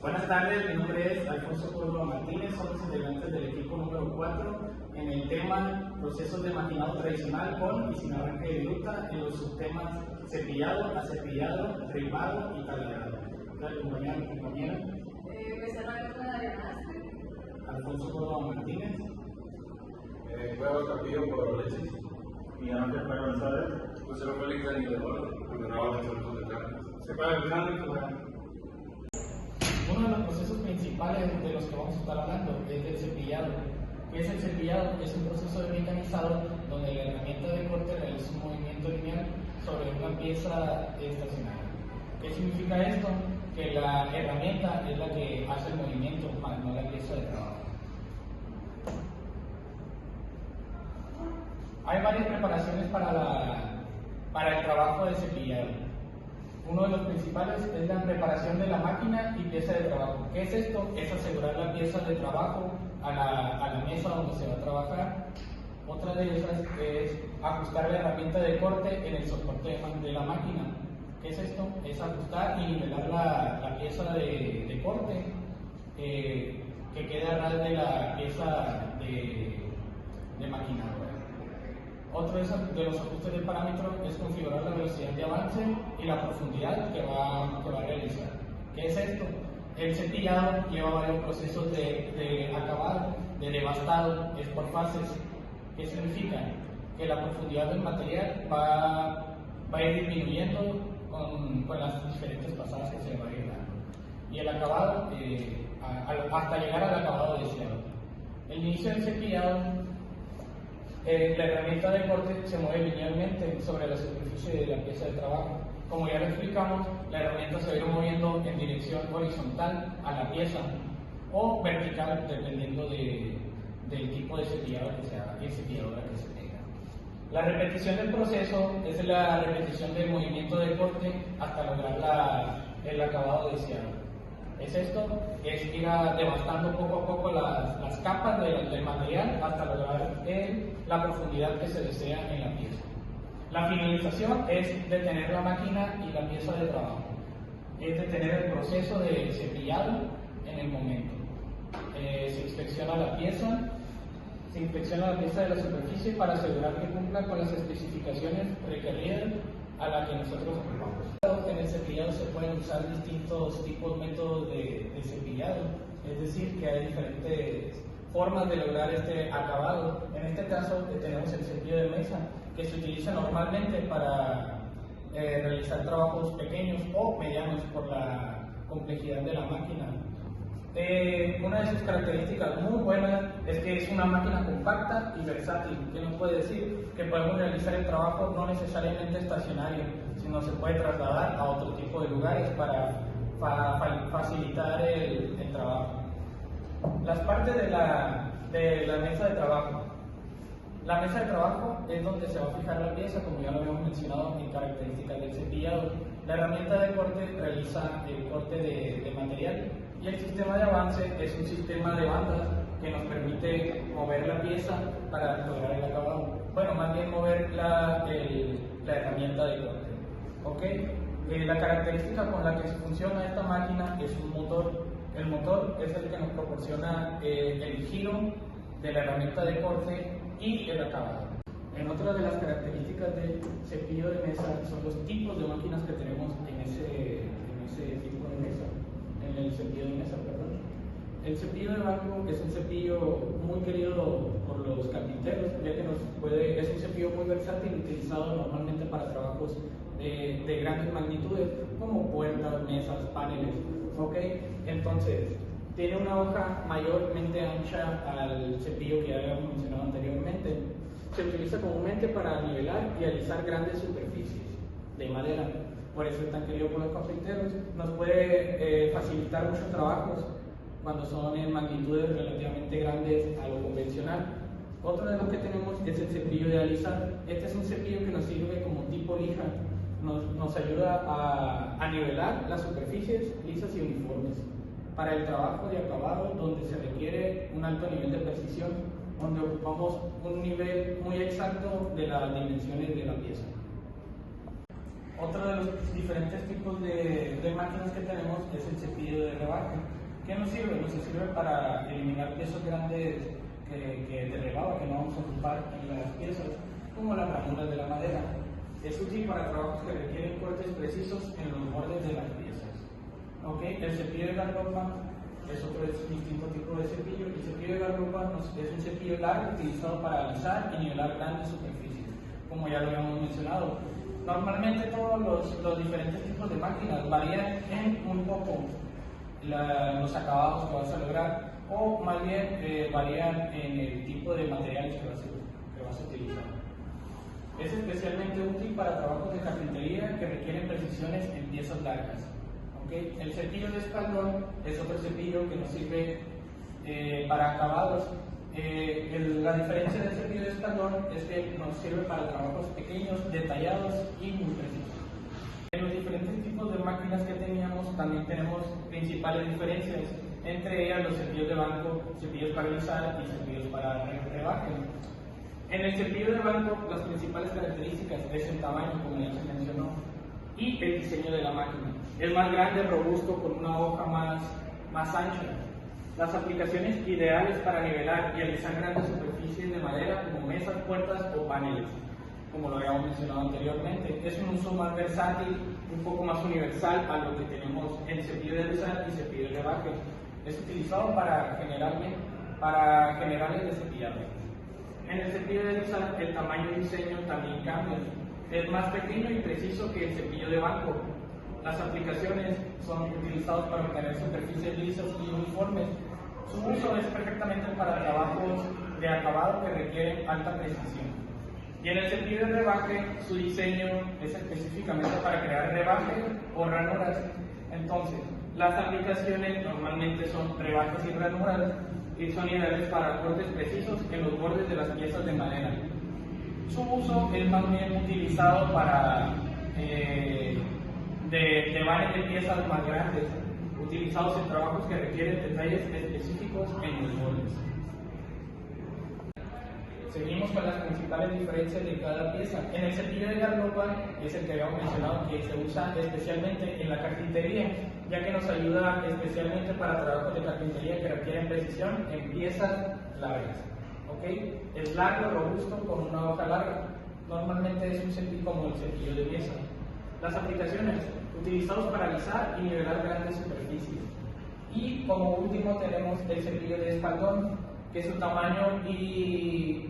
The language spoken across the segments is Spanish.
Buenas tardes, mi nombre es Alfonso Córdoba Martínez, somos integrantes del equipo número 4 en el tema procesos de maquinado tradicional con y sin arranque de viruta en los subtemas cepillado, acepillado, rimado y taladrado. ¿Qué compañera? Alfonso Córdoba Martínez. Juego Capillo por leche. Miguel Ángel Pérez González. José Félix Daniel de Oro, ordenado de centros de carne. Se paga el grano y jugar. Uno de los procesos principales de los que vamos a estar hablando es el cepillado. ¿Qué es el cepillado? Es un proceso de mecanizado donde la herramienta de corte realiza un movimiento lineal sobre una pieza estacionaria. ¿Qué significa esto? Que la herramienta es la que hace el movimiento, más no la pieza de trabajo. Hay varias preparaciones para el trabajo de cepillado. Uno de los principales es la preparación de la máquina y pieza de trabajo. ¿Qué es esto? Es asegurar la pieza de trabajo a la mesa donde se va a trabajar. Otra de esas es ajustar la herramienta de corte en el soporte de la máquina. ¿Qué es esto? Es ajustar y nivelar la pieza de corte que quede a ras de la pieza de maquinado. Otro de los ajustes de parámetros es configurar la velocidad de avance y la profundidad que va a realizar. ¿Qué es esto? El cepillado lleva varios procesos de acabado, de devastado, es por fases. ¿Qué significa? Que la profundidad del material va a ir disminuyendo con las diferentes pasadas que se va a ir dando. Y el acabado, hasta llegar al acabado deseado. El inicio del cepillado, la herramienta de corte se mueve linealmente sobre la superficie de la pieza de trabajo. Como ya lo explicamos, la herramienta se va a ir moviendo en dirección horizontal a la pieza o vertical, dependiendo del tipo de cepillado que se haga y cepilladora que se tenga. La repetición del proceso es la repetición del movimiento de corte hasta lograr el acabado deseado. Es esto, es ir devastando poco a poco las capas del material hasta lograr la profundidad que se desea en la pieza. La finalización es detener la máquina y la pieza de trabajo, es detener el proceso de cepillado en el momento. Se inspecciona la pieza de la superficie para asegurar que cumpla con las especificaciones requeridas a la que nosotros ocupamos. En el cepillado se pueden usar distintos métodos de cepillado, es decir, que hay diferentes formas de lograr este acabado. En este caso tenemos el cepillo de mesa, que se utiliza normalmente para realizar trabajos pequeños o medianos por la complejidad de la máquina. Una de sus características muy buenas es que es una máquina compacta y versátil. ¿Qué nos puede decir? Que podemos realizar el trabajo no necesariamente estacionario, sino se puede trasladar a otro tipo de lugares para facilitar el trabajo. Las partes de la mesa de trabajo. La mesa de trabajo es donde se va a fijar la pieza, como ya lo habíamos mencionado en características del cepillado. La herramienta de corte realiza el corte de material y el sistema de avance es un sistema de bandas que nos permite mover la pieza para lograr el acabado. Bueno, más bien mover la herramienta de corte. ¿Okay? La característica con la que funciona esta máquina es un motor. El motor es el que nos proporciona el giro de la herramienta de corte y el acabado. En otra de las características del cepillo de mesa son los tipos de máquinas que tenemos en ese tipo de mesa, en el cepillo de mesa, perdón. El cepillo de banco es un cepillo muy querido por los carpinteros, ya que es un cepillo muy versátil, utilizado normalmente para trabajos de grandes magnitudes, como puertas, mesas, paneles. Entonces, tiene una hoja mayormente ancha al cepillo que ya habíamos mencionado anteriormente. Se utiliza comúnmente para nivelar y alisar grandes superficies de madera. Por eso es tan querido por los carpinteros. Nos puede facilitar muchos trabajos cuando son en magnitudes relativamente grandes a lo convencional. Otro de los que tenemos es el cepillo de alisar. Este es un cepillo que nos sirve como tipo lija. Nos ayuda a nivelar las superficies lisas y uniformes para el trabajo de acabado, donde se requiere un alto nivel de precisión, donde ocupamos un nivel muy exacto de las dimensiones de la pieza. Otro de los diferentes tipos de máquinas que tenemos es el cepillo de rebaje. ¿Qué nos sirve? Nos sirve para eliminar pesos grandes que derribaba, que no vamos a ocupar en las piezas, como las ranuras de la madera. Es útil para trabajos que requieren cortes precisos en los bordes de las piezas. ¿Okay? El cepillo de garlopa es otro distinto tipo de cepillo. El cepillo de garlopa es un cepillo largo utilizado para alisar y nivelar grandes superficies, como ya lo habíamos mencionado. Normalmente todos los diferentes tipos de máquinas varían en un poco los acabados que vas a lograr, o más bien varían en el tipo de materiales que vas a utilizar. Es especialmente útil para trabajos de carpintería que requieren precisiones en piezas largas. ¿Okay? El cepillo de espaldón es otro cepillo que nos sirve para acabados. La diferencia del cepillo de espaldón es que nos sirve para trabajos pequeños, detallados y muy precisos. En los diferentes tipos de máquinas que teníamos también tenemos principales diferencias, entre ellas los cepillos de banco, cepillos para alisar y cepillos para rebaje. En el cepillo de banco, las principales características es el tamaño, como ya se mencionó, y el diseño de la máquina. Es más grande, robusto, con una hoja más ancha. Las aplicaciones ideales para nivelar y alisar grandes superficies de madera como mesas, puertas o paneles, como lo habíamos mencionado anteriormente. Es un uso más versátil, un poco más universal a lo que tenemos en cepillo de alisar y cepillo de rebaje. Es utilizado para generales de cepillado. En el cepillo de alisar, el tamaño y diseño también cambian. Es más pequeño y preciso que el cepillo de banco. Las aplicaciones son utilizadas para obtener superficies lisas y uniformes. Su uso es perfectamente para trabajos de acabado que requieren alta precisión. Y en el cepillo de rebaje, su diseño es específicamente para crear rebajes o ranuras. Entonces, las aplicaciones normalmente son rebajes y ranuras y son ideales para cortes precisos en los bordes de las piezas de madera. Su uso es más bien utilizado para devanes de piezas más grandes, utilizados en trabajos que requieren detalles específicos en los bordes. Seguimos con las principales diferencias de cada pieza. En el cepillo de garlopa es el que habíamos mencionado, que se usa especialmente en la carpintería, ya que nos ayuda especialmente para trabajos de carpintería que requieren precisión en piezas largas. ¿Okay? Es largo, robusto, con una hoja larga. Normalmente es un cepillo como el cepillo de mesa. Las aplicaciones, utilizados para alisar y nivelar grandes superficies. Y como último tenemos el cepillo de espaldón, que su tamaño y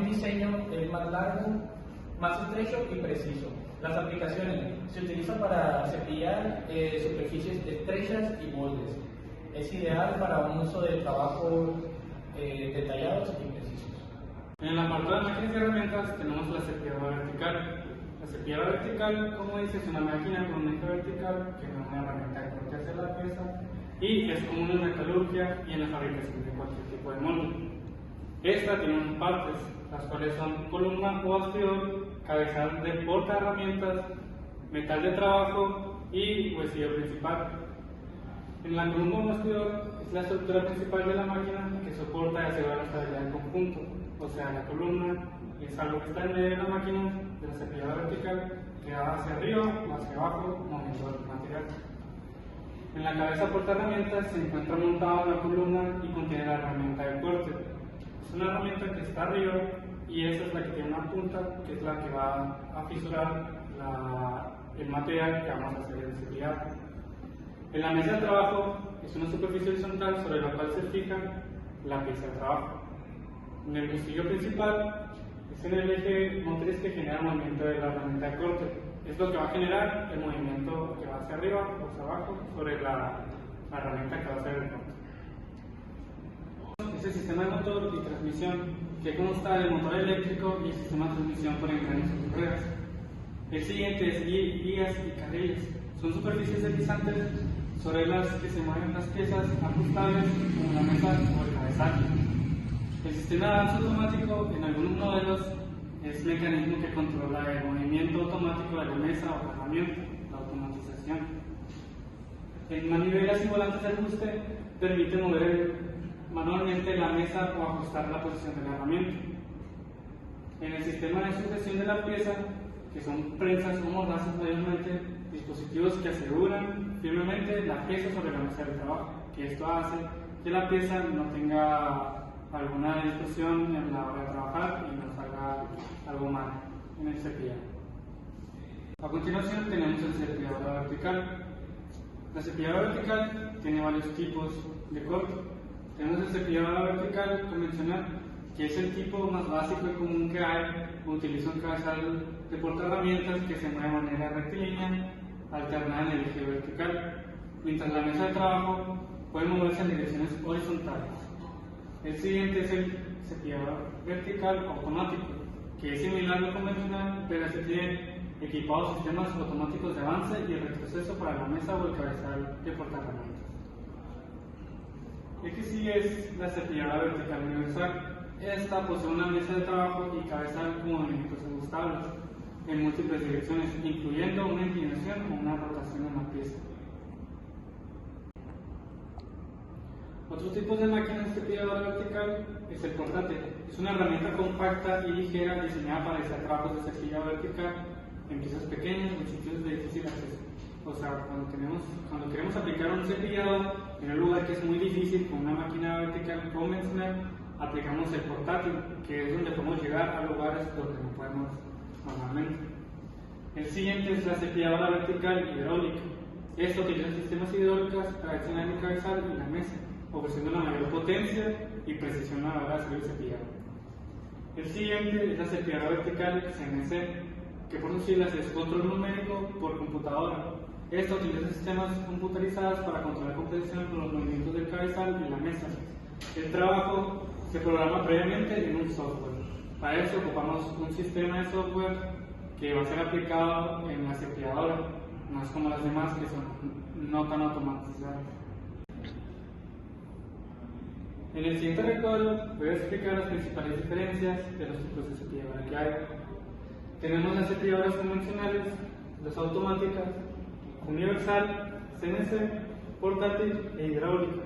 diseño es más largo, más estrecho y preciso. Las aplicaciones se utilizan para cepillar superficies estrechas y moldes. Es ideal para un uso de trabajos detallados y precisos. En el apartado de máquinas y herramientas tenemos la cepilladora vertical. La cepilladora vertical, como dice, es una máquina con un eje vertical que es una herramienta de corte hacia la pieza y es común en la metalurgia y en la fabricación de cualquier tipo de molde. Esta tiene unas partes, las cuales son columna o bastidor, cabezal de porta herramientas, metal de trabajo y huesillo principal. En la columna o bastidor es la estructura principal de la máquina que soporta y asegura la estabilidad del conjunto, o sea, la columna es algo que está en medio de la máquina, de la cepilladora vertical, que va hacia arriba o hacia abajo, moviendo el material. En la cabeza porta herramientas se encuentra montada una columna y contiene la herramienta de corte. Es una herramienta que está arriba y esa es la que tiene una punta, que es la que va a fisurar el material que vamos a hacer el cepillado. En la mesa de trabajo es una superficie horizontal sobre la cual se fija la pieza de trabajo. En el huesillo principal es en el eje motriz que genera el movimiento de la herramienta de corte. Es lo que va a generar el movimiento que va hacia arriba o hacia abajo sobre la herramienta que va a hacer el corte. Es el sistema de motor y transmisión que consta del motor eléctrico y el sistema de transmisión por engranes y ruedas. El siguiente es guías y carriles. Son superficies deslizantes sobre las que se mueven las piezas ajustables como la mesa o el cabezal. El sistema de avance automático en algunos modelos es el mecanismo que controla el movimiento automático de la mesa o la herramienta, la automatización. En manivelas y volantes de ajuste permite mover manualmente la mesa o ajustar la posición de la herramienta. En el sistema de sujeción de la pieza, que son prensas o mordazas mayormente, dispositivos que aseguran firmemente la pieza sobre la mesa de trabajo, que esto hace que la pieza no tenga alguna distorsión en la hora de trabajar y no salga algo mal en el cepillado. A continuación tenemos el cepillador vertical. La cepilladora vertical tiene varios tipos de corte. Tenemos el cepillador vertical convencional, que es el tipo más básico y común que hay. Utiliza un cabezal de portaherramientas que se mueve de manera rectilínea, alternada en el eje vertical, mientras la mesa de trabajo puede moverse en direcciones horizontales. El siguiente es el cepillador vertical automático, que es similar al convencional, pero este tiene equipados sistemas automáticos de avance y retroceso para la mesa o el cabezal de portaherramientas. El que sigue es la cepilladora vertical universal. Esta posee una mesa de trabajo y cabezal con movimientos ajustables en múltiples direcciones, incluyendo una inclinación o una rotación en la pieza. Otros tipos de máquinas de cepilladora vertical es el portátil. Es una herramienta compacta y ligera diseñada para realizar trabajos de cepillado vertical en piezas pequeñas o en sitios de difícil acceso. O sea, cuando queremos aplicar un cepillado en un lugar que es muy difícil con una máquina vertical convencional, aplicamos el portátil, que es donde podemos llegar a lugares donde no podemos normalmente. El siguiente es la cepilladora vertical hidráulica. Esta utiliza sistemas hidráulicos para accionar el cabezal y la mesa, ofreciendo una mayor potencia y precisión a la hora de hacer el cepillado. El siguiente es la cepilladora vertical CNC, que por sus siglas es control numérico por computadora. Esta utiliza sistemas computarizados para controlar con precisión los movimientos del cabezal y la mesa. El trabajo se programa previamente en un software. Para eso ocupamos un sistema de software que va a ser aplicado en la cepilladora, no es como las demás que son no tan automatizadas. En el siguiente recuadro voy a explicar las principales diferencias de los tipos de cepilladora que hay. Tenemos las cepilladoras convencionales, las automáticas, universal, CNC, portátil e hidráulica.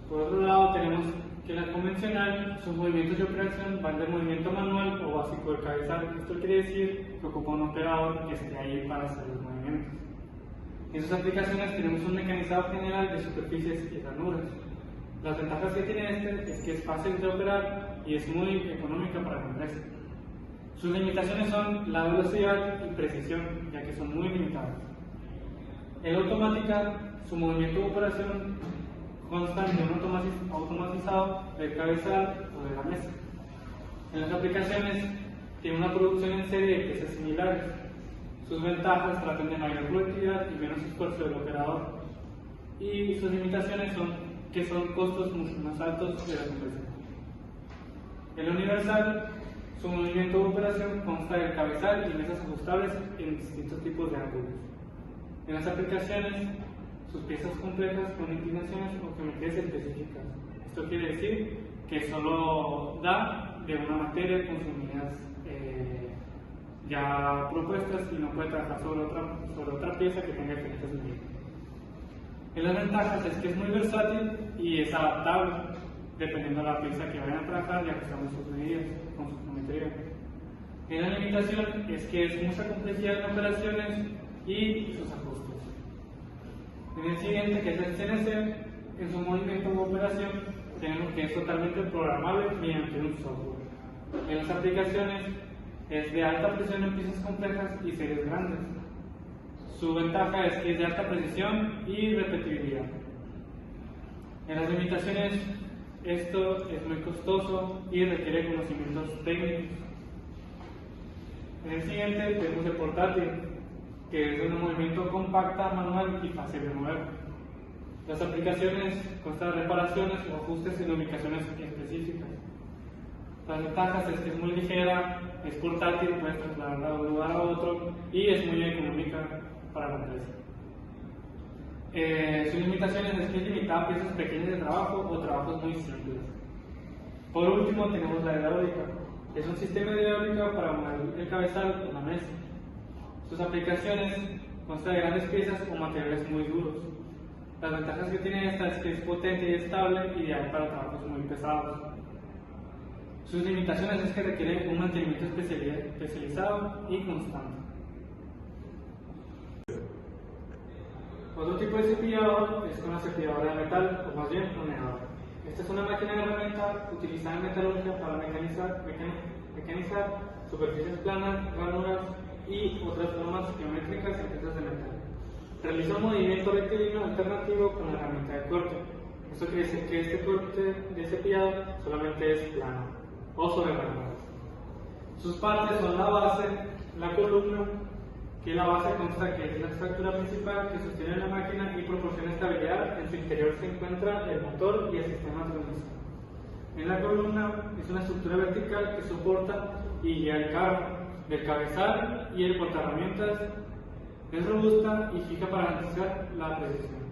Por otro lado tenemos que la convencional, sus movimientos de operación van de movimiento manual o básico del cabezal. Esto quiere decir que ocupa un operador que esté ahí para hacer los movimientos. En sus aplicaciones tenemos un mecanizado general de superficies y ranuras. Las ventajas que tiene este es que es fácil de operar y es muy económica para la empresa. Sus limitaciones son la velocidad y precisión, ya que son muy limitadas. En automática, su movimiento de operación consta de un automatizado del cabezal o de la mesa. En las aplicaciones tiene una producción en serie de piezas similares. Sus ventajas tratan de mayor productividad y menos esfuerzo del operador. Y sus limitaciones son que son costos mucho más altos de la conversión. El universal, su movimiento de operación consta del cabezal y mesas ajustables en distintos tipos de ángulos. En las aplicaciones, sus piezas complejas con inclinaciones o geometrías específicas. Esto quiere decir que solo da de una materia con sus medidas ya propuestas y no puede trabajar sobre otra pieza que tenga diferentes medidas. En las ventajas es que es muy versátil y es adaptable dependiendo de la pieza que vayan a trabajar y ajustamos sus medidas con su geometría. En la limitación es que es mucha complejidad en operaciones y sus ajustes. En el siguiente, que es el CNC, en su movimiento de operación tenemos que es totalmente programable mediante un software. En las aplicaciones es de alta presión en piezas complejas y series grandes. Su ventaja es que es de alta precisión y repetibilidad. En las limitaciones, esto es muy costoso y requiere conocimientos técnicos. En el siguiente tenemos el portátil, que es de un movimiento compacta, manual y fácil de mover. Las aplicaciones constan de reparaciones o ajustes en ubicaciones específicas. Las ventajas es que es muy ligera, es portátil, puedes trasladarla de un lugar a otro y es muy económica para la empresa. Sus limitaciones es que es limitada a piezas pequeñas de trabajo o trabajos muy simples. Por último tenemos la hidráulica. Es un sistema de hidráulica para mover el cabezal o la mesa. Sus aplicaciones constan de grandes piezas o materiales muy duros. Las ventajas que tiene esta es que es potente y estable, ideal para trabajos muy pesados. Sus limitaciones es que requiere un mantenimiento especializado y constante. Otro tipo de cepillado es con la cepilladora de metal, o más bien planeadora. Esta es una máquina de herramienta utilizada en metalurgia para mecanizar superficies planas, ranuras y otras formas geométricas en piezas de metal. Realiza un movimiento rectilíneo alternativo con la herramienta de corte. Esto quiere decir que este corte de cepillado solamente es plano o sobre ranuras. Sus partes son la base, la columna, que la base consta que es la estructura principal que sostiene la máquina y proporciona estabilidad. En su interior se encuentra el motor y el sistema de transmisión. En la columna es una estructura vertical que soporta y guía el carro. El cabezal y el portaherramientas es robusta y fija para garantizar la precisión.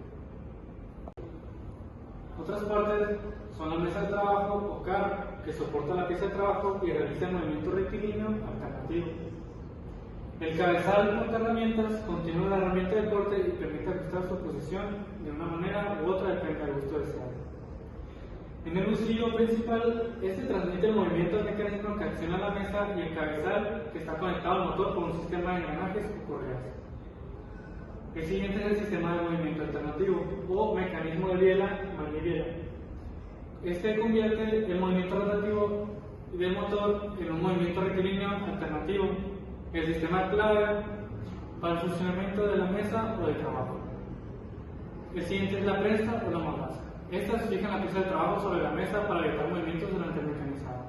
Otras partes son la mesa de trabajo o carro, que soporta la pieza de trabajo y realiza el movimiento rectilíneo alternativo. El cabezal portaherramientas contiene la herramienta de corte y permite ajustar su posición de una manera u otra, depende del gusto deseado. En el husillo principal, este transmite el movimiento al mecanismo que acciona la mesa y el cabezal, que está conectado al motor por un sistema de engranajes o correas. El siguiente es el sistema de movimiento alternativo o mecanismo de biela manibiela. Este convierte el movimiento rotativo del motor en un movimiento rectilíneo alternativo, el sistema clave para el funcionamiento de la mesa o del trabajo. El siguiente es la prensa o la mordaza. Esta se fija en la pieza de trabajo sobre la mesa para evitar movimientos durante el mecanizado.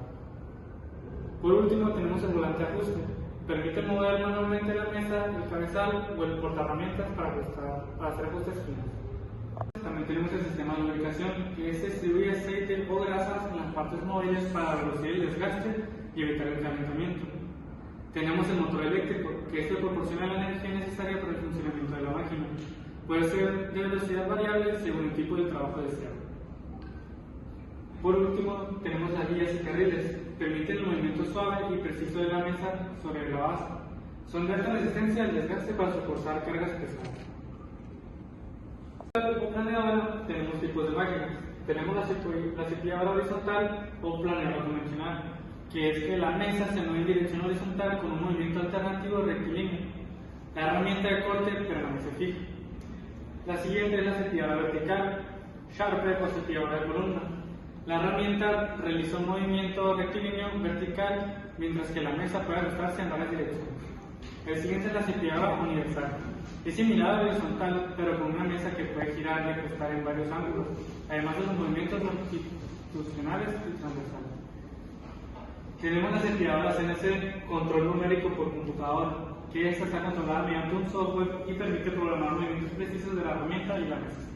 Por último tenemos el volante de ajuste. Permite mover manualmente la mesa, el cabezal o el portaherramientas para hacer ajustes finos. También tenemos el sistema de lubricación, que distribuye aceite o grasas en las partes móviles para reducir el desgaste y evitar el calentamiento. Tenemos el motor eléctrico, que este proporciona la energía necesaria para el funcionamiento de la máquina. Puede ser de velocidad variable según el tipo de trabajo deseado. Por último, tenemos las guías y carriles. Permiten el movimiento suave y preciso de la mesa sobre la base. Son de alta resistencia al desgaste para soportar cargas pesadas. O planeadora, tenemos tipos de máquinas. Tenemos la cepilladora horizontal o planeadora convencional, que es que la mesa se mueve en dirección horizontal con un movimiento alternativo rectilíneo. La herramienta de corte permanece fija. La siguiente es la cepilladora vertical, Sharper o cepilladora de columna. La herramienta realiza un movimiento rectilíneo vertical, mientras que la mesa puede ajustarse en varias direcciones. El siguiente es la cepilladora universal. Es similar a la horizontal, pero con una mesa que puede girar y ajustar en varios ángulos, además de los movimientos longitudinales y transversales. Tenemos la cepilladora CNC, control numérico por computadora, que esta está controlada mediante un software y permite programar movimientos precisos de la herramienta y la mesa.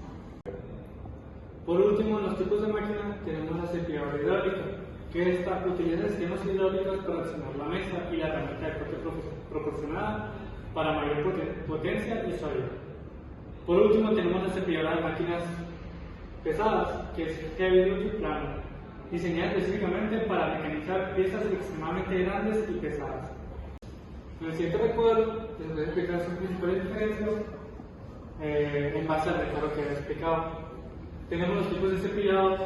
Por último, en los tipos de máquina tenemos la cepilladora hidráulica, que esta utiliza sistemas hidráulicos para accionar la mesa y la herramienta de corte proporcionada para mayor potencia y suavidad. Por último, tenemos la cepilladora de máquinas pesadas, que es Heavy Duty Planer, diseñada específicamente para mecanizar piezas extremadamente grandes y pesadas. En el siguiente recuadro les voy a explicar sus principales diferencias en base al recuadro que he explicado. Tenemos los tipos de cepillado,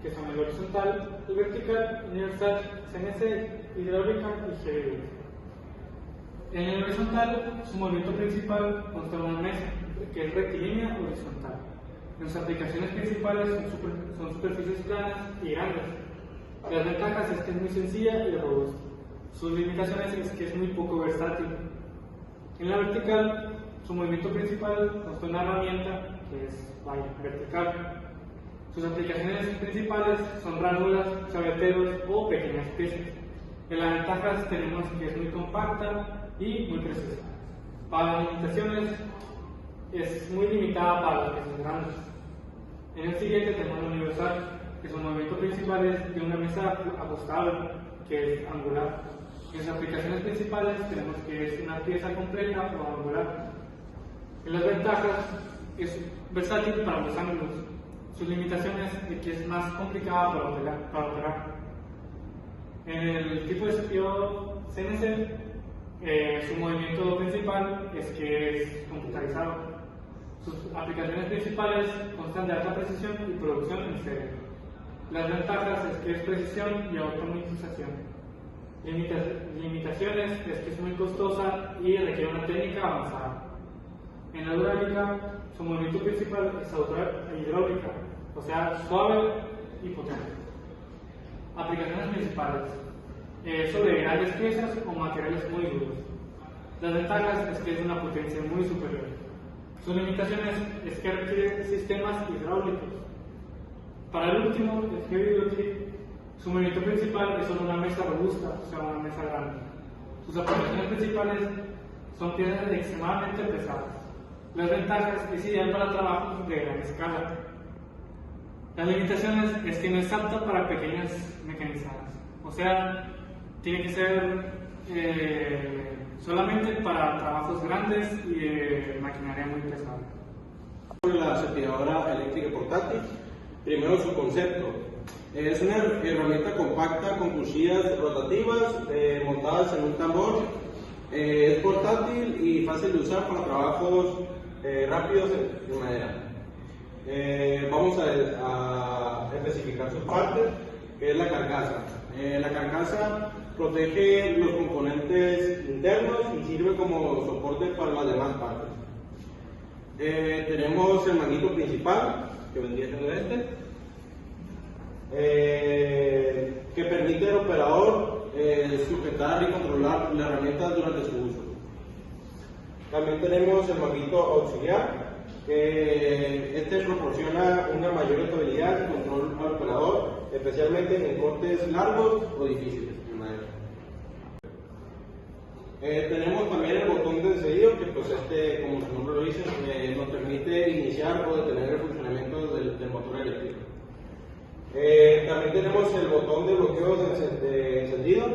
que son el horizontal, el vertical, universal, CNC, hidráulica y heavy duty. En el horizontal, su movimiento principal consta de una mesa, que es rectilínea horizontal. En sus aplicaciones principales son superficies planas y grandes. Las ventajas es que es muy sencilla y robusta. Sus limitaciones es que es muy poco versátil. En la vertical, su movimiento principal consta de una herramienta que es vertical. Sus aplicaciones principales son ranuras, chaveteros o pequeñas piezas. En las ventajas tenemos que es muy compacta y muy precisa. Para las limitaciones es muy limitada para las piezas grandes. En el siguiente tenemos la universal, que su movimiento principal es de una mesa ajustable, que es angular. En sus aplicaciones principales tenemos que es una pieza completa o angular. En las ventajas es versátil para los ángulos. Sus limitaciones es que es más complicada para operar. En el tipo de cepillado CNC, su movimiento principal es que es computarizado. Sus aplicaciones principales constan de alta precisión y producción en serie. Las ventajas es que es precisión y automatización. Limitaciones es que es muy costosa y requiere una técnica avanzada. En la hidráulica, su movimiento principal es hidráulica, o sea, suave y potente. Aplicaciones principales: sobre grandes piezas o materiales muy duros. Las ventajas es que es de una potencia muy superior. Sus limitaciones es que requiere sistemas hidráulicos. Para el último, el heavy duty, su movimiento principal es sobre una mesa robusta, o sea, una mesa grande. Sus aplicaciones principales son piezas extremadamente pesadas. Las ventajas es ideal para trabajos de gran escala. Las limitaciones es que no es apta para pequeñas mecanizadas, o sea, tiene que ser solamente para trabajos grandes y de maquinaria muy pesada. La cepilladora eléctrica portátil. Primero, su concepto. Es una herramienta compacta con cuchillas rotativas montadas en un tambor. Es portátil y fácil de usar para trabajos rápidos en madera. Vamos a especificar sus partes, que es la carcasa. La carcasa protege los componentes internos y sirve como soporte para las demás partes. Tenemos el manguito principal, que vendría siendo que permite al operador sujetar y controlar la herramienta durante su uso. También tenemos el manguito auxiliar, que proporciona una mayor estabilidad y control al operador, especialmente en cortes largos o difíciles en madera. Tenemos también el botón de encendido, que pues como su nombre lo dice, nos permite iniciar o detener el funcionamiento del motor eléctrico. También tenemos el botón de bloqueo de encendido,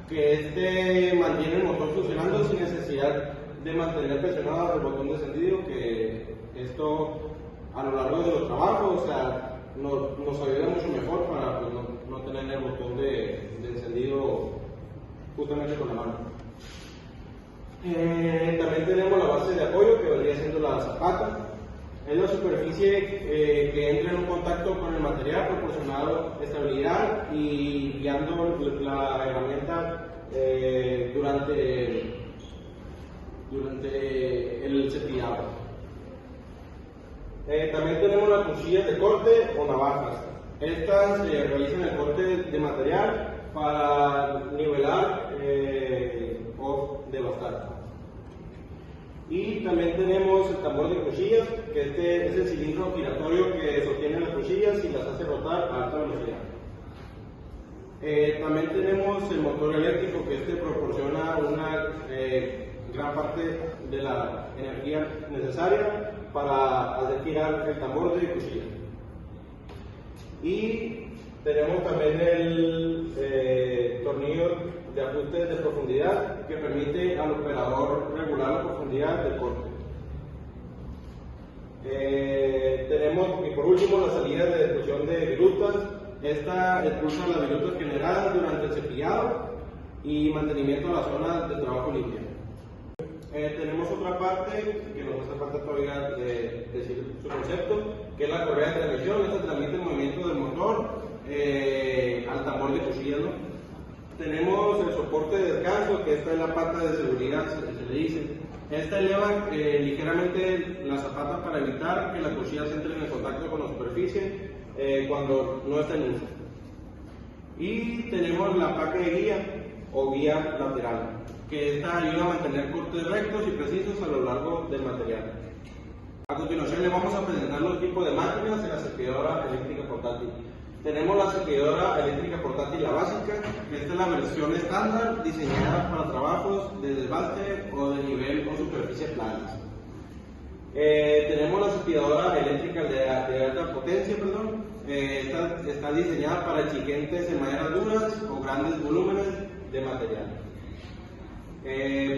que mantiene el motor funcionando sin necesidad de mantener presionado el botón de encendido, que esto a lo largo de los trabajos, o sea, nos ayuda mucho mejor para pues, no tener el botón de encendido justamente con la mano. También tenemos la base de apoyo, que vendría siendo la zapata. Es la superficie que entra en un contacto con el material, proporcionando estabilidad y guiando la herramienta durante el cepillado. También tenemos las cuchillas de corte o navajas. Estas realizan el corte de material para nivelar o devastar. Y también tenemos el tambor de cuchillas, que es el cilindro giratorio que sostiene las cuchillas y las hace rotar a alta velocidad. También tenemos el motor eléctrico, que proporciona una gran parte de la energía necesaria para hacer girar el tambor de cuchillas. Y tenemos también el tornillo de ajuste de profundidad, que permite al operador regular la profundidad del corte. Tenemos, y por último, la salida de expulsión de virutas. Esta expulsa las virutas generadas durante el cepillado y mantenimiento de la zona de trabajo limpia. Tenemos otra parte, que nos hace falta todavía decir su concepto, que es la correa de transmisión. Esta transmite el movimiento del motor al tambor de cuchillas, ¿no? Tenemos el soporte de descanso, que esta es la pata de seguridad, se le dice. Esta eleva ligeramente la zapata para evitar que las cuchillas entren en contacto con la superficie cuando no está en uso. Y tenemos la placa de guía o guía lateral, que esta ayuda a mantener cortes rectos y precisos a lo largo del material. A continuación les vamos a presentar los tipos de máquinas en la cepilladora eléctrica portátil. Tenemos la cepilladora eléctrica portátil, la básica. Esta es la versión estándar diseñada para trabajos de desbaste o de nivel o superficie planas. Tenemos la cepilladora eléctrica de alta potencia, esta está diseñada para exigentes en maderas duras o grandes volúmenes de material.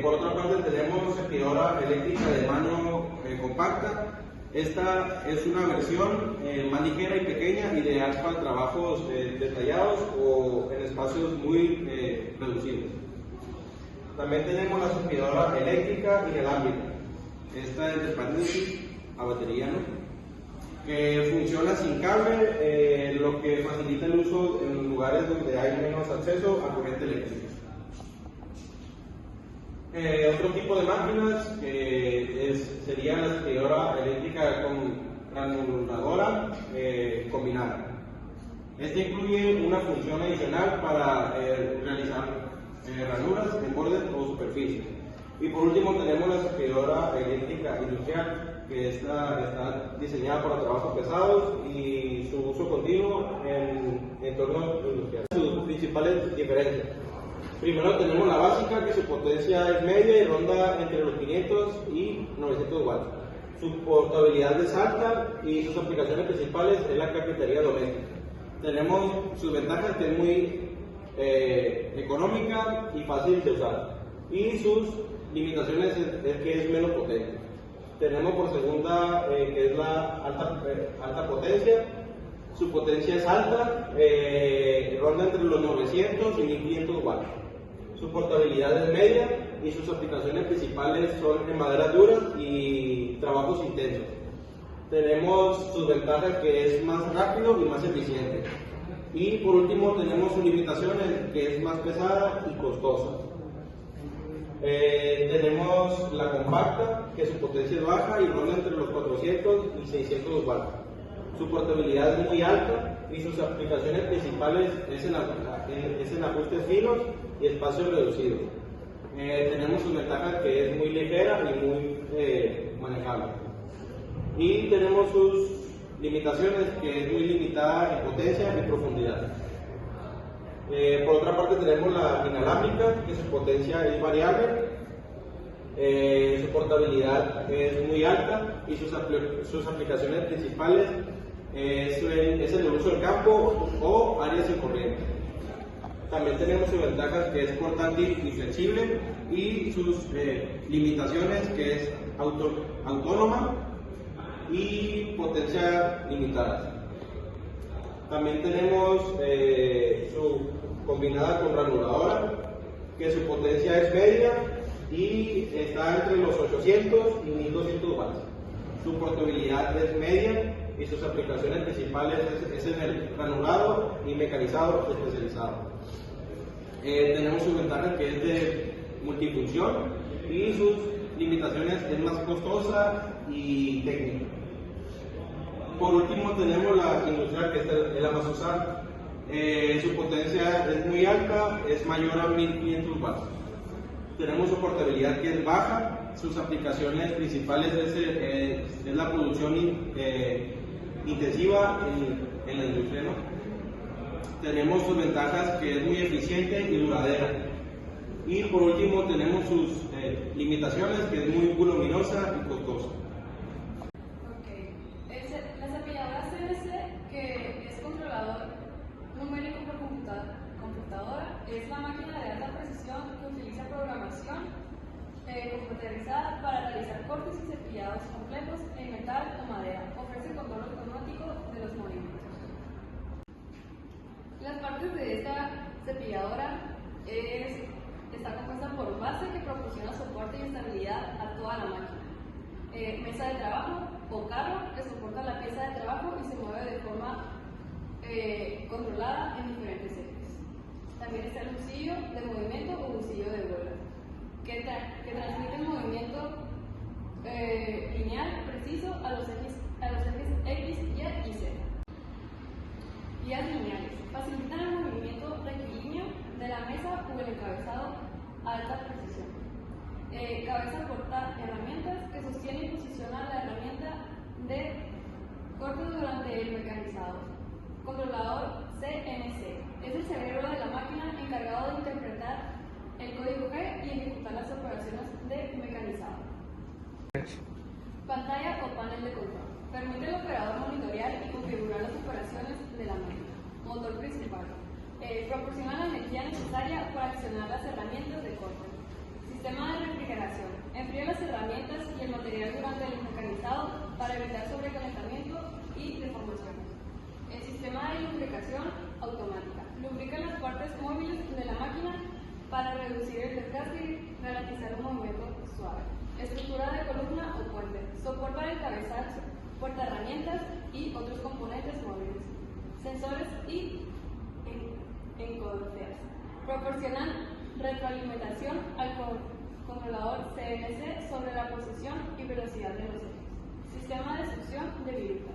Por otra parte tenemos cepilladora eléctrica de mano compacta. Esta es una versión más ligera y pequeña, ideal para trabajos detallados o en espacios muy reducidos. También tenemos la cepilladora eléctrica inalámbrica. Esta es de paréntesis a batería, ¿no? Que funciona sin cable, lo que facilita el uso en lugares donde hay menos acceso a corriente eléctrica. Otro tipo de máquinas sería la cepilladora eléctrica con granuladora combinada. Este incluye una función adicional para realizar ranuras en bordes o superficies. Y por último tenemos la cepilladora eléctrica industrial, que está diseñada para trabajos pesados y su uso continuo en entornos industriales. Sus principales diferencias. Primero tenemos la básica, que su potencia es media y ronda entre los 500 y 900 watts. Su portabilidad es alta y sus aplicaciones principales es la carpintería doméstica. Tenemos sus ventajas, que es muy económica y fácil de usar. Y sus limitaciones es que es menos potente. Tenemos por segunda que es la alta potencia. Su potencia es alta, ronda entre los 900 y 1500 watts. Su portabilidad es media y sus aplicaciones principales son en maderas duras y trabajos intensos. Tenemos sus ventajas, que es más rápido y más eficiente. Y por último tenemos sus limitaciones, que es más pesada y costosa. Tenemos la compacta, que su potencia es baja y ronda entre los 400 y 600 watts. Su portabilidad es muy alta y sus aplicaciones principales es en ajustes finos y espacios reducidos. Tenemos sus ventajas, que es muy ligera y muy manejable. Y tenemos sus limitaciones, que es muy limitada en potencia y profundidad. Por otra parte tenemos la inalámbrica, que su potencia es variable, su portabilidad es muy alta y sus aplicaciones principales es en el uso del campo o áreas sin corriente. También tenemos sus ventajas, que es portátil y flexible, y sus limitaciones, que es autónoma y potencia limitada. También tenemos su combinada con granuladora, que su potencia es media y está entre los 800 y 1200 watts. Su portabilidad es media y sus aplicaciones principales es en el granulado y mecanizado especializado. Tenemos sus ventajas, que es de multifunción, y sus limitaciones es más costosa y técnica. Por último tenemos la industrial, que es la más usada. Su potencia es muy alta, es mayor a 1500 watts. Tenemos su portabilidad, que es baja. Sus aplicaciones principales es la producción intensiva en la industria, ¿no? Tenemos sus ventajas, que es muy eficiente y duradera. Y por último tenemos sus limitaciones, que es muy voluminosa y costosa. La cepilladora CNC, que es controlador numérico por computadora, es la máquina de alta precisión que utiliza programación computarizada para realizar cortes y cepillados complejos en metal o madera. Ofrece control automático de los movimientos. Las partes de esta cepilladora está compuesta por base, que proporciona soporte y estabilidad a toda la máquina. Mesa de trabajo o carro, que soporta la pieza de trabajo y se mueve de forma controlada en diferentes ejes. También está el husillo de movimiento o husillo de vuelo, que transmite el movimiento lineal preciso a los ejes X, Y y Z. Guías lineales facilitan el movimiento rectilíneo de la mesa o el encabezado a alta precisión. Cabeza corta herramientas, que sostiene y posiciona la herramienta de corte durante el mecanizado. Controlador CNC es el cerebro de la máquina encargado de interpretar el código G y ejecutar las operaciones de mecanizado. Pantalla o panel de control. Permite al operador monitorear y configurar las operaciones de la máquina. Motor principal. Proporciona la energía necesaria para accionar las herramientas de corte. Sistema de refrigeración. Enfría las herramientas y el material durante el mecanizado para evitar sobrecalentamiento y deformaciones. El sistema de lubricación automática. Lubrica las partes móviles de la máquina para reducir el desgaste y garantizar un movimiento suave. Estructura de columna o puente. Soporta el cabezazo, portaherramientas y otros componentes móviles. Sensores y encoderers. Proporcionan retroalimentación al controlador CNC sobre la posición y velocidad de los ejes. Sistema de succión de viruta.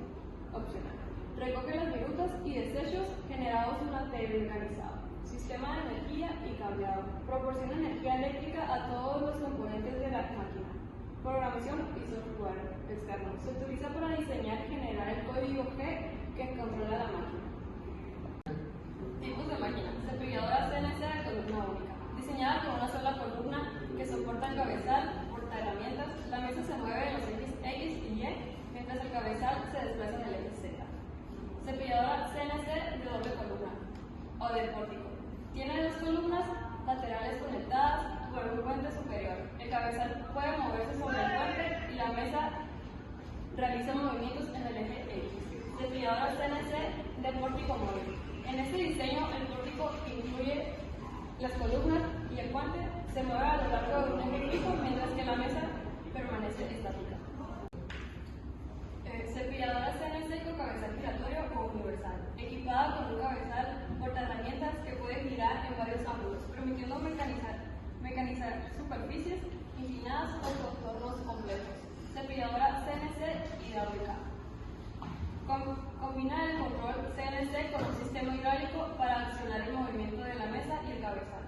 Opcional. Recoge las virutas y desechos generados durante el mecanizado. Sistema de energía y cableado. Proporciona energía eléctrica a todos los componentes de la máquina. Programación y software externo. Se utiliza para diseñar y generar el código G que controla la máquina. Tipos de máquina. Cepilladora CNC de columna única. Diseñada con una sola columna que soporta el cabezal, portaherramientas. La mesa se mueve en los ejes X y Y, mientras el cabezal se desplaza en el eje Z. Cepilladora CNC de doble columna o de pórtico. Tiene dos columnas laterales conectadas por un puente superior. El cabezal puede moverse sobre el puente y la mesa realiza movimientos en el eje X. Cepilladora CNC de pórtico móvil. En este diseño, el pórtico incluye las columnas y el puente se mueve a lo largo de un eje fijo, mientras que la mesa permanece estática. Cepilladora CNC con cabezal giratorio o universal, equipada con un cabezal portaherramientas que puede girar en varios ángulos, permitiendo mecanizar superficies inclinadas o contornos complejos. Cepilladora CNC hidráulica. Combina el control CNC con un sistema hidráulico para accionar el movimiento de la mesa y el cabezal.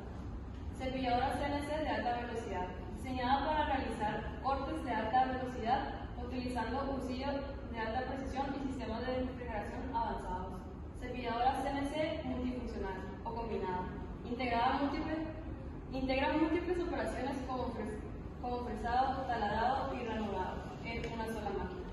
Cepilladora CNC de alta velocidad, diseñada para realizar cortes de alta velocidad utilizando husillos de alta precisión y sistemas de refrigeración avanzados. Cepilladora CNC multifuncional o combinada, integra múltiples operaciones como fresado, taladado y granulado en una sola máquina.